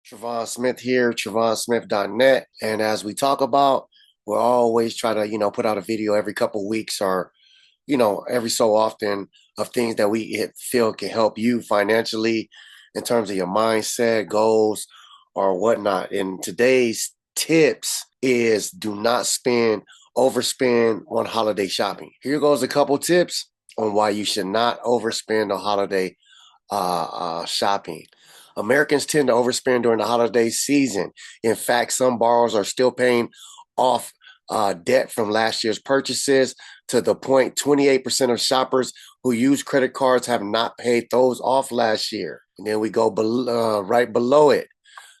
Travon Smith here, TravonSmith.net. And as we talk about, we'll always try to, put out a video every couple weeks or, every so often of things that we feel can help you financially in terms of your mindset, goals, or whatnot. And today's tips is do not overspend on holiday shopping. Here goes a couple tips on why you should not overspend on holiday shopping. Americans tend to overspend during the holiday season. In fact, some borrowers are still paying off debt from last year's purchases to the point 28% of shoppers who use credit cards have not paid those off last year. And then we go right below it.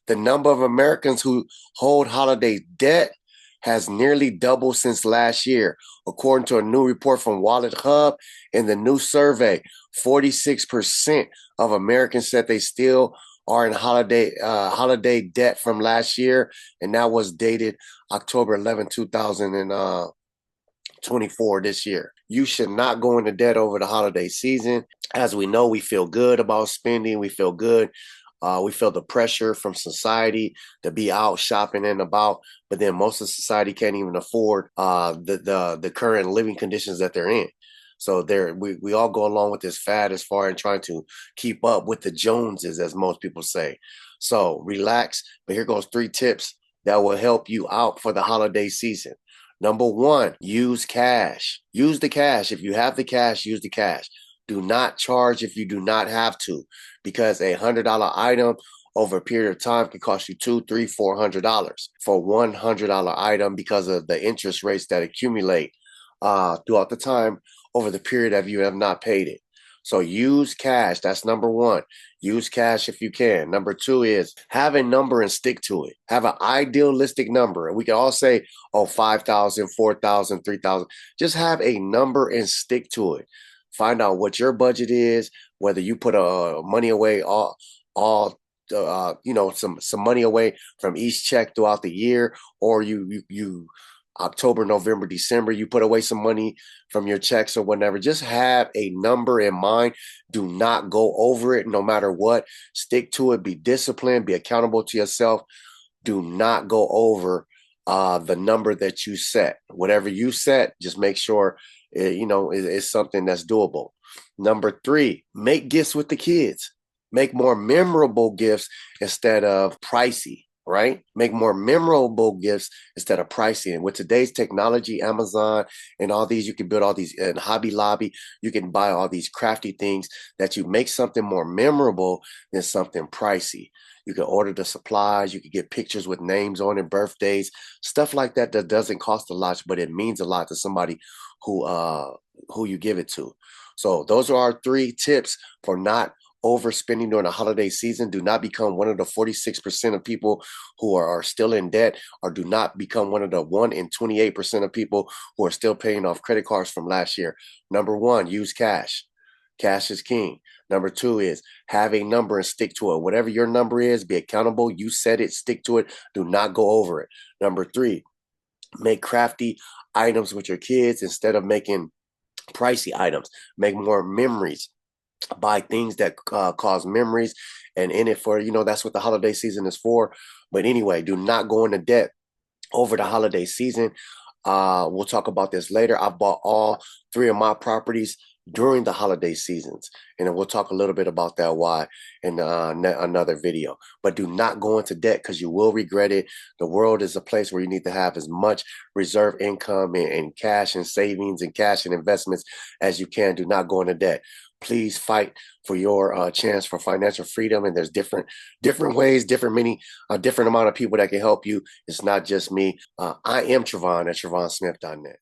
The number of Americans who hold holiday debt has nearly doubled since last year, according to a new report from WalletHub. In the new survey, 46% of Americans said they still are in holiday debt from last year, and that was dated October 11, 2024 this year. You should not go into debt over the holiday season. As we know, we feel good about spending. We feel good. We feel the pressure from society to be out shopping and about, but then most of society can't even afford the current living conditions that they're in. So we all go along with this fad as far as trying to keep up with the Joneses, as most people say. So relax. But here goes 3 tips that will help you out for the holiday season. Number 1, use cash. Use the cash. If you have the cash, use the cash. Do not charge if you do not have to, because $100 item over a period of time can cost you $200, $300, $400 for $100 item because of the interest rates that accumulate throughout the time over the period of you have not paid it. So use cash. That's number 1. Use cash if you can. Number 2 is have a number and stick to it. Have an idealistic number. And we can all say, oh, 5,000, 4,000, 3,000. Just have a number and stick to it. Find out what your budget is, whether you put money away some money away from each check throughout the year, or you October, November, December, you put away some money from your checks or whatever. Just have a number in mind. Do not go over it no matter what. Stick to it. Be disciplined. Be accountable to yourself. Do not go over the number that you set. Whatever you set, just make sure it's something that's doable. Number 3, make gifts with the kids. Make more memorable gifts instead of pricey. Right? Make more memorable gifts instead of pricey. And with today's technology, Amazon and all these, you can build all these, and Hobby Lobby, you can buy all these crafty things that you make something more memorable than something pricey. You can order the supplies, you can get pictures with names on it, birthdays, stuff like that that doesn't cost a lot, but it means a lot to somebody who you give it to. So those are our 3 tips for not overspending during the holiday season. Do not become one of the 46% of people who are still in debt, or do not become one of the 1 in 28% of people who are still paying off credit cards from last year. Number 1, use cash. Cash is king. Number 2 is have a number and stick to it. Whatever your number is, be accountable. You set it, stick to it. Do not go over it. Number 3, make crafty items with your kids instead of making pricey items. Make more memories. Buy things that cause memories, and in it for, that's what the holiday season is for. But anyway, do not go into debt over the holiday season. We'll talk about this later. I bought all 3 of my properties during the holiday seasons, and then we'll talk a little bit about that why in another video. But do not go into debt, because you will regret it. The world is a place where you need to have as much reserve income and cash and savings and cash and investments as you can. Do not go into debt. Please fight for your chance for financial freedom. And there's different ways, different amount of people that can help you. It's not just me. I am Travon at TravonSmith.net.